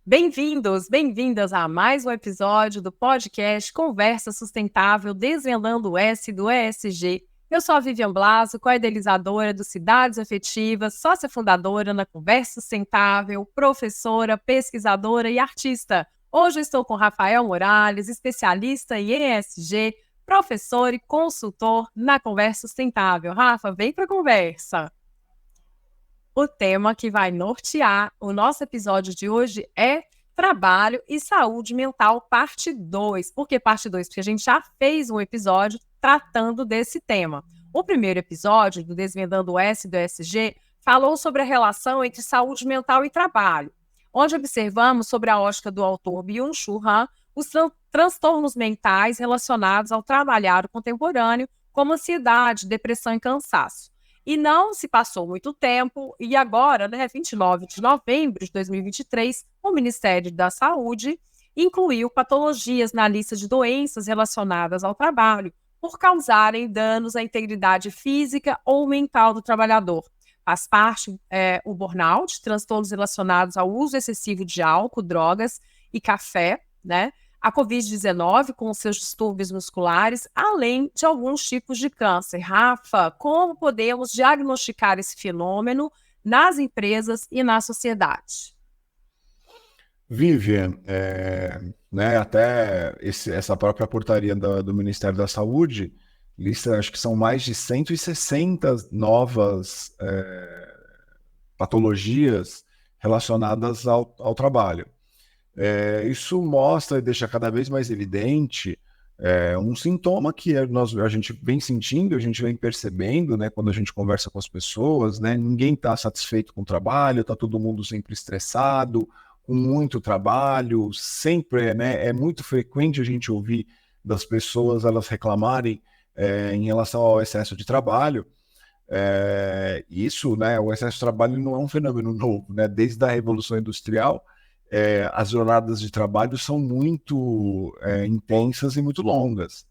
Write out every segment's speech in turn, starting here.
Bem-vindos, bem-vindas a mais um episódio do podcast Conversa Sustentável, desvendando o S do ESG. Eu sou a Vivian Blaso, co-idealizadora do Cidades Afetivas, sócia fundadora na Conversa Sustentável, professora, pesquisadora e artista. Hoje eu estou com Rafael Morales, especialista em ESG, professor e consultor na Conversa Sustentável. Rafa, vem para a conversa. O tema que vai nortear o nosso episódio de hoje é Trabalho e Saúde Mental, parte 2. Por que parte 2? Porque a gente já fez um episódio tratando desse tema. O primeiro episódio, do Desvendando o S do ESG, falou sobre a relação entre saúde mental e trabalho, onde observamos sobre a ótica do autor Byung-Chul Han os transtornos mentais relacionados ao trabalhar contemporâneo, como ansiedade, depressão e cansaço. E não se passou muito tempo, e agora, 29 de novembro de 2023, o Ministério da Saúde incluiu patologias na lista de doenças relacionadas ao trabalho por causarem danos à integridade física ou mental do trabalhador. Faz parte o burnout, transtornos relacionados ao uso excessivo de álcool, drogas e café, né? A Covid-19 com seus distúrbios musculares, além de alguns tipos de câncer. Rafa, como podemos diagnosticar esse fenômeno nas empresas e na sociedade? Vivian, até essa própria portaria do Ministério da Saúde lista, acho que são mais de 160 novas patologias relacionadas ao trabalho. Isso mostra e deixa cada vez mais evidente um sintoma que a gente vem sentindo, a gente vem percebendo, né, quando a gente conversa com as pessoas, né, ninguém está satisfeito com o trabalho, está todo mundo sempre estressado, com muito trabalho, sempre, né, é muito frequente a gente ouvir das pessoas elas reclamarem em relação ao excesso de trabalho. Isso, né, o excesso de trabalho não é um fenômeno novo, né, desde a Revolução Industrial. As jornadas de trabalho são muito intensas e muito longas.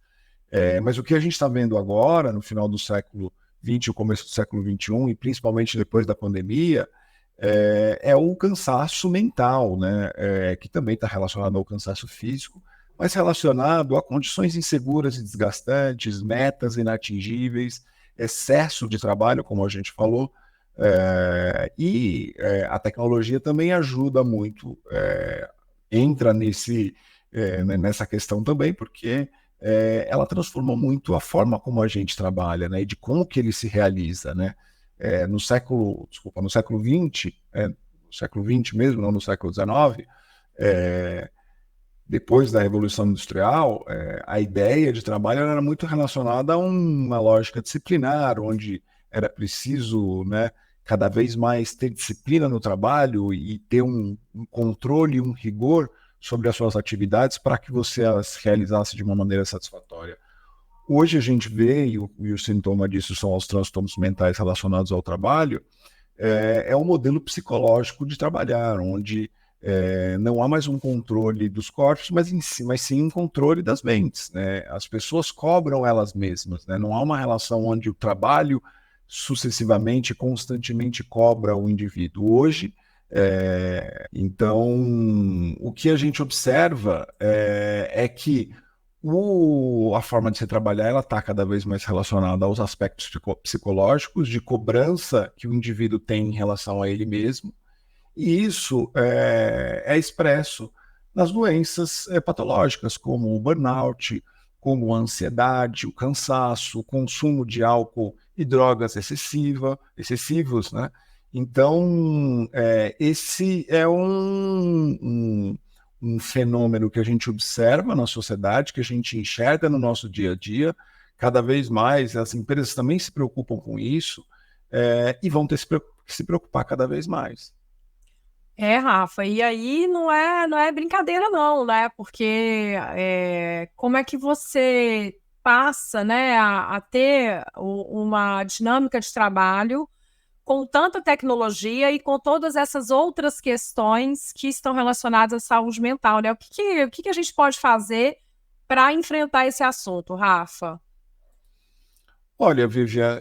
Mas o que a gente está vendo agora, no final do século XX, o começo do século XXI, e principalmente depois da pandemia, é o cansaço mental, né? Que também está relacionado ao cansaço físico, mas relacionado a condições inseguras e desgastantes, metas inatingíveis, excesso de trabalho, como a gente falou. A tecnologia também ajuda muito, entra nessa questão também, porque ela transforma muito a forma como a gente trabalha, né, e de como que ele se realiza, né? No século XX, no século XX mesmo, não no século XIX, depois da Revolução Industrial, a ideia de trabalho era muito relacionada a uma lógica disciplinar, onde era preciso, né, cada vez mais ter disciplina no trabalho e ter um controle, um rigor sobre as suas atividades para que você as realizasse de uma maneira satisfatória. Hoje a gente vê, e o sintoma disso são os transtornos mentais relacionados ao trabalho, é um modelo psicológico de trabalhar, onde não há mais um controle dos corpos, mas sim um controle das mentes, né? As pessoas cobram elas mesmas, né? Não há uma relação onde o trabalho sucessivamente, constantemente cobra o indivíduo. Hoje, então, o que a gente observa é que a forma de se trabalhar ela está cada vez mais relacionada aos aspectos psicológicos, de cobrança que o indivíduo tem em relação a ele mesmo, e isso é expresso nas doenças patológicas, como o burnout, como a ansiedade, o cansaço, o consumo de álcool e drogas excessivos, né? Então, esse é um fenômeno que a gente observa na sociedade, que a gente enxerga no nosso dia a dia. Cada vez mais as empresas também se preocupam com isso e vão ter que se preocupar cada vez mais. Rafa, e aí não é brincadeira não, né? Porque como é que você passa, né, a ter uma dinâmica de trabalho com tanta tecnologia e com todas essas outras questões que estão relacionadas à saúde mental, né? O que a gente pode fazer para enfrentar esse assunto, Rafa? Olha, Vivian,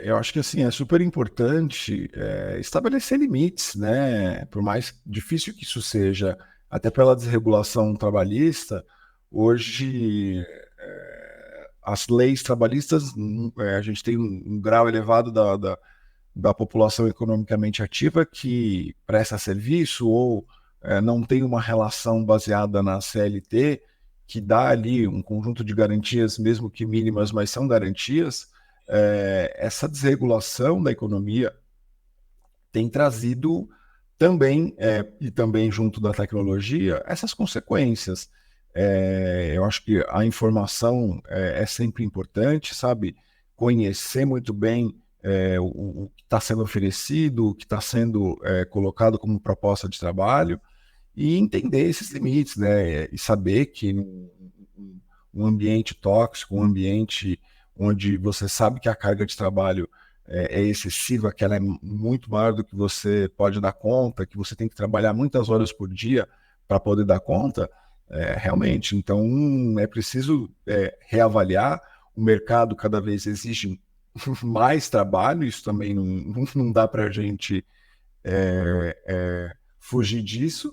eu acho que assim é super importante estabelecer limites, né? Por mais difícil que isso seja, até pela desregulação trabalhista, hoje as leis trabalhistas, a gente tem um grau elevado da população economicamente ativa que presta serviço ou não tem uma relação baseada na CLT, que dá ali um conjunto de garantias, mesmo que mínimas, mas são garantias. Essa desregulação da economia tem trazido também, e também junto da tecnologia, essas consequências. Eu acho que a informação é sempre importante, sabe? Conhecer muito bem o que está sendo oferecido, o que está sendo colocado como proposta de trabalho, e entender esses limites, né? E saber que um ambiente tóxico, um ambiente onde você sabe que a carga de trabalho é excessiva, que ela é muito maior do que você pode dar conta, que você tem que trabalhar muitas horas por dia para poder dar conta, realmente. Então, é preciso reavaliar. O mercado cada vez exige mais trabalho, isso também não dá para a gente fugir disso.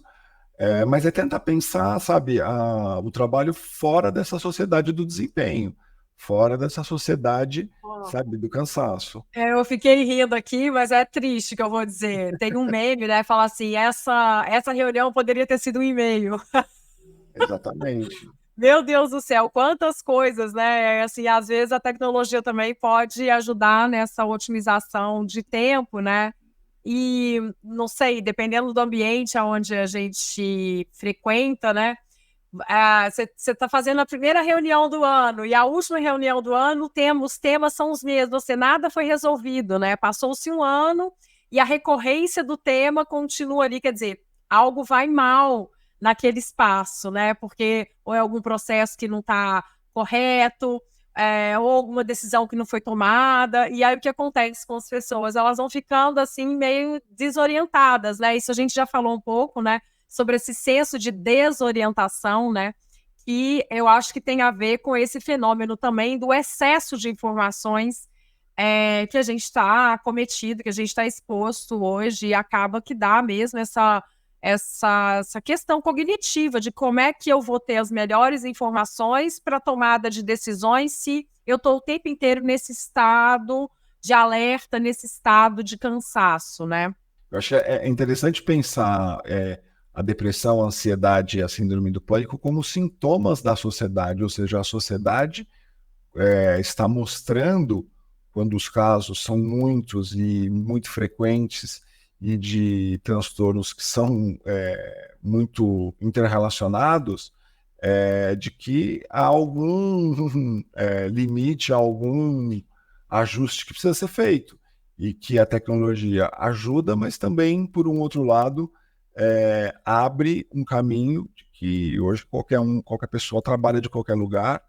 Mas é tentar pensar, sabe, o trabalho fora dessa sociedade do desempenho, fora dessa sociedade, sabe, do cansaço. Eu fiquei rindo aqui, mas é triste que eu vou dizer. Tem um meme, né? Fala assim: essa reunião poderia ter sido um e-mail. Exatamente. Meu Deus do céu, quantas coisas, né? Assim, às vezes a tecnologia também pode ajudar nessa otimização de tempo, né? E não sei, dependendo do ambiente onde a gente frequenta, né? Você está fazendo a primeira reunião do ano e a última reunião do ano, os temas são os mesmos, nada foi resolvido, né? Passou-se um ano e a recorrência do tema continua ali, quer dizer, algo vai mal naquele espaço, né? Porque ou é algum processo que não está correto, ou alguma decisão que não foi tomada, e aí o que acontece com as pessoas? Elas vão ficando assim meio desorientadas, né? Isso a gente já falou um pouco, né? Sobre esse senso de desorientação, né? E eu acho que tem a ver com esse fenômeno também do excesso de informações que a gente está acometido, que a gente está exposto hoje, e acaba que dá mesmo essa questão cognitiva de como é que eu vou ter as melhores informações para tomada de decisões se eu estou o tempo inteiro nesse estado de alerta, nesse estado de cansaço, né? Eu acho que é interessante pensar a depressão, a ansiedade e a síndrome do pânico como sintomas da sociedade, ou seja, a sociedade está mostrando, quando os casos são muitos e muito frequentes, e de transtornos que são muito interrelacionados, de que há algum limite, algum ajuste que precisa ser feito. E que a tecnologia ajuda, mas também, por um outro lado, abre um caminho de que hoje qualquer pessoa trabalha de qualquer lugar,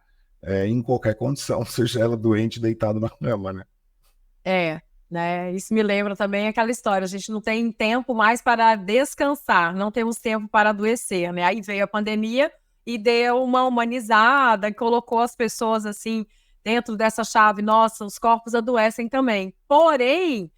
em qualquer condição, seja ela doente, deitado na cama, né? Né? Isso me lembra também aquela história, a gente não tem tempo mais para descansar, não temos tempo para adoecer, né? Aí veio a pandemia e deu uma humanizada, colocou as pessoas assim dentro dessa chave, nossa, os corpos adoecem também. Porém,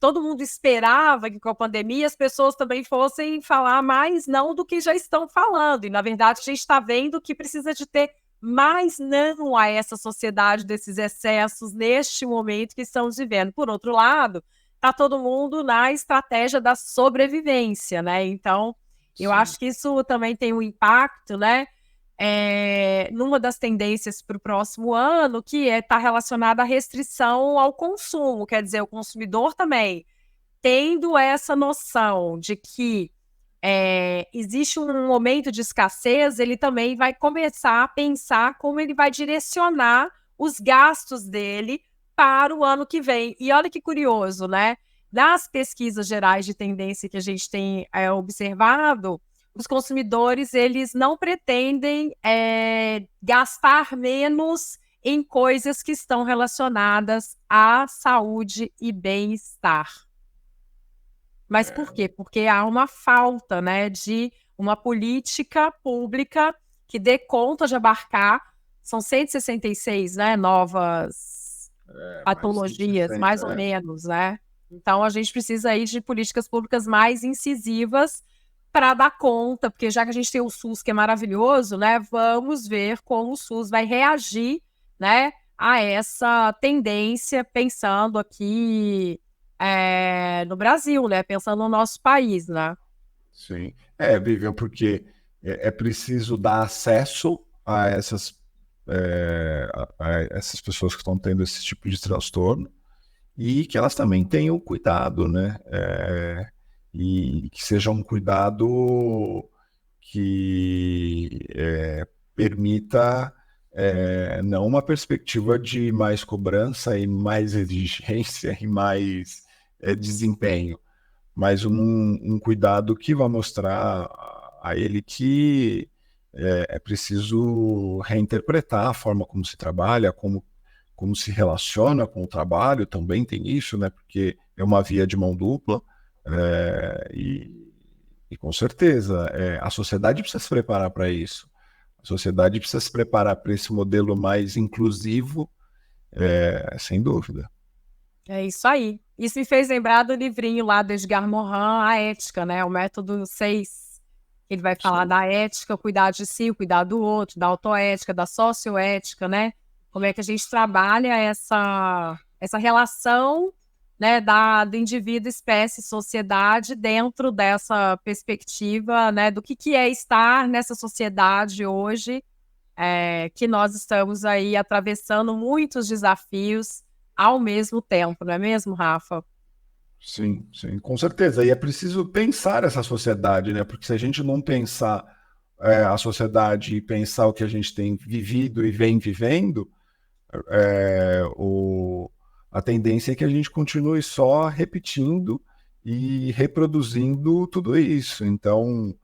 todo mundo esperava que com a pandemia as pessoas também fossem falar mais não do que já estão falando, e na verdade a gente está vendo que precisa de ter mais não a essa sociedade desses excessos neste momento que estamos vivendo. Por outro lado, está todo mundo na estratégia da sobrevivência, né? Então, eu Sim. acho que isso também tem um impacto, né? Numa das tendências para o próximo ano, que está relacionada à restrição ao consumo, quer dizer, o consumidor também tendo essa noção de que existe um momento de escassez, ele também vai começar a pensar como ele vai direcionar os gastos dele para o ano que vem. E olha que curioso, né? Nas pesquisas gerais de tendência que a gente tem observado, os consumidores eles não pretendem gastar menos em coisas que estão relacionadas à saúde e bem-estar. Mas por quê? Porque há uma falta, né, de uma política pública que dê conta de abarcar, são 166, né, novas Mas tem que ser patologias, feito, mais ou menos, né? Então, a gente precisa aí de políticas públicas mais incisivas para dar conta, porque já que a gente tem o SUS, que é maravilhoso, né? Vamos ver como o SUS vai reagir, né, a essa tendência, pensando aqui no Brasil, né? Pensando no nosso país, né? Sim. Vivian, porque é preciso dar acesso a a essas pessoas que estão tendo esse tipo de transtorno e que elas também tenham cuidado, né? E que seja um cuidado que permita não uma perspectiva de mais cobrança e mais exigência e mais desempenho, mas um cuidado que vai mostrar a ele que é preciso reinterpretar a forma como se trabalha, como se relaciona com o trabalho, também tem isso, né? Porque é uma via de mão dupla, é, e, e com certeza a sociedade precisa se preparar para isso. A sociedade precisa se preparar para esse modelo mais inclusivo, sem dúvida. É isso aí. Isso me fez lembrar do livrinho lá do Edgar Morin, A Ética, né? O método 6. Ele vai falar Sim. da ética, cuidar de si, cuidar do outro, da autoética, da socioética, né? Como é que a gente trabalha essa relação, né, do indivíduo, espécie, sociedade dentro dessa perspectiva, né, do que é estar nessa sociedade hoje, que nós estamos aí atravessando muitos desafios ao mesmo tempo, não é mesmo, Rafa? Sim, sim, com certeza. E é preciso pensar essa sociedade, né? Porque se a gente não pensar a sociedade e pensar o que a gente tem vivido e vem vivendo, é, o, a tendência é que a gente continue só repetindo e reproduzindo tudo isso. Então,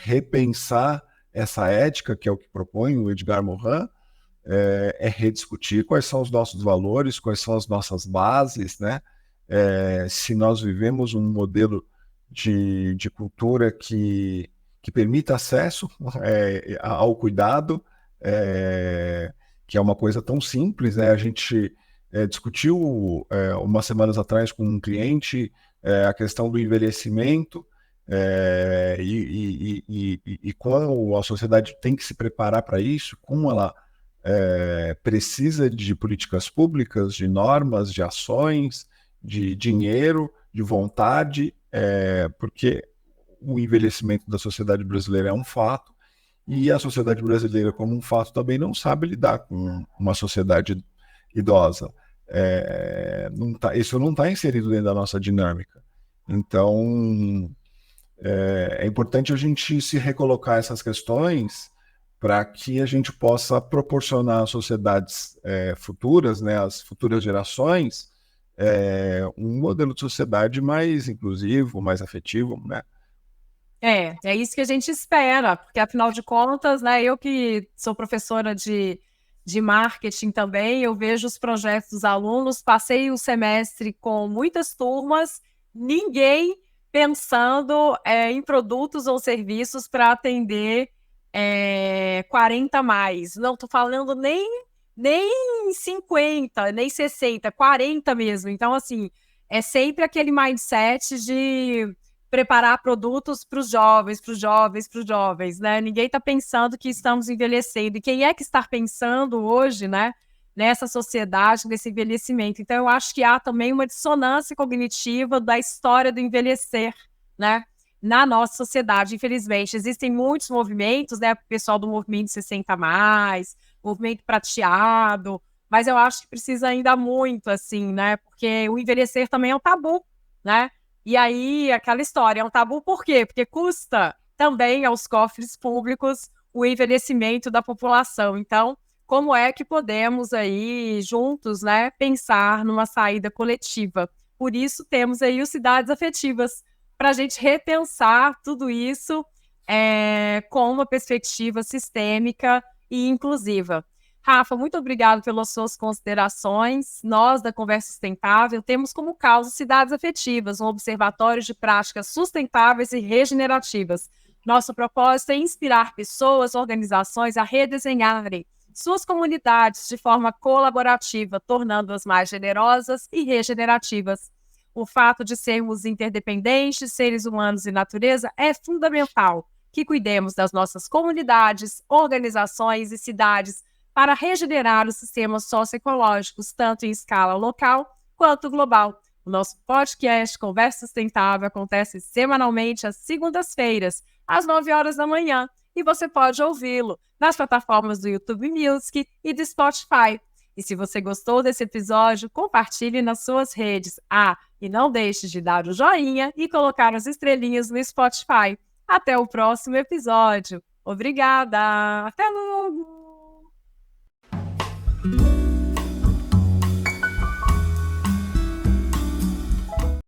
repensar essa ética, que é o que propõe o Edgar Morin, rediscutir quais são os nossos valores, quais são as nossas bases, né? Se nós vivemos um modelo de cultura que permita acesso ao cuidado, que é uma coisa tão simples, né? A gente discutiu umas semanas atrás com um cliente a questão do envelhecimento, e como a sociedade tem que se preparar para isso, como ela precisa de políticas públicas, de normas, de ações, de dinheiro, de vontade, porque o envelhecimento da sociedade brasileira é um fato, e a sociedade brasileira, como um fato, também não sabe lidar com uma sociedade idosa. Isso não está inserido dentro da nossa dinâmica. Então, é importante a gente se recolocar essas questões para que a gente possa proporcionar às sociedades futuras, né, às futuras gerações, um modelo de sociedade mais inclusivo, mais afetivo, né? É isso que a gente espera, porque afinal de contas, né, eu que sou professora de marketing também, eu vejo os projetos dos alunos, passei o semestre com muitas turmas, ninguém pensando em produtos ou serviços para atender 40 mais. Não estou falando nem 50, nem 60, 40 mesmo. Então, assim, é sempre aquele mindset de preparar produtos para os jovens, para os jovens, para os jovens, né? Ninguém está pensando que estamos envelhecendo. E quem é que está pensando hoje, né, nessa sociedade, nesse envelhecimento? Então, eu acho que há também uma dissonância cognitiva da história do envelhecer, né, na nossa sociedade. Infelizmente, existem muitos movimentos, né, o pessoal do movimento 60 mais, movimento prateado, mas eu acho que precisa ainda muito, assim, né, porque o envelhecer também é um tabu, né? E aí, aquela história, é um tabu por quê? Porque custa também aos cofres públicos o envelhecimento da população. Então, como é que podemos aí, juntos, né, pensar numa saída coletiva? Por isso, temos aí os Cidades Afetivas, para a gente repensar tudo isso com uma perspectiva sistêmica e inclusiva. Rafa, muito obrigado pelas suas considerações. Nós, da Conversa Sustentável, temos como causa Cidades Afetivas, um observatório de práticas sustentáveis e regenerativas. Nosso propósito é inspirar pessoas, organizações a redesenharem suas comunidades de forma colaborativa, tornando-as mais generosas e regenerativas. O fato de sermos interdependentes, seres humanos e natureza, é fundamental que cuidemos das nossas comunidades, organizações e cidades para regenerar os sistemas socioecológicos, tanto em escala local quanto global. O nosso podcast Conversa Sustentável acontece semanalmente às segundas-feiras, às 9 horas da manhã, e você pode ouvi-lo nas plataformas do YouTube Music e do Spotify. E se você gostou desse episódio, compartilhe nas suas redes. E não deixe de dar o joinha e colocar as estrelinhas no Spotify. Até o próximo episódio. Obrigada! Até logo!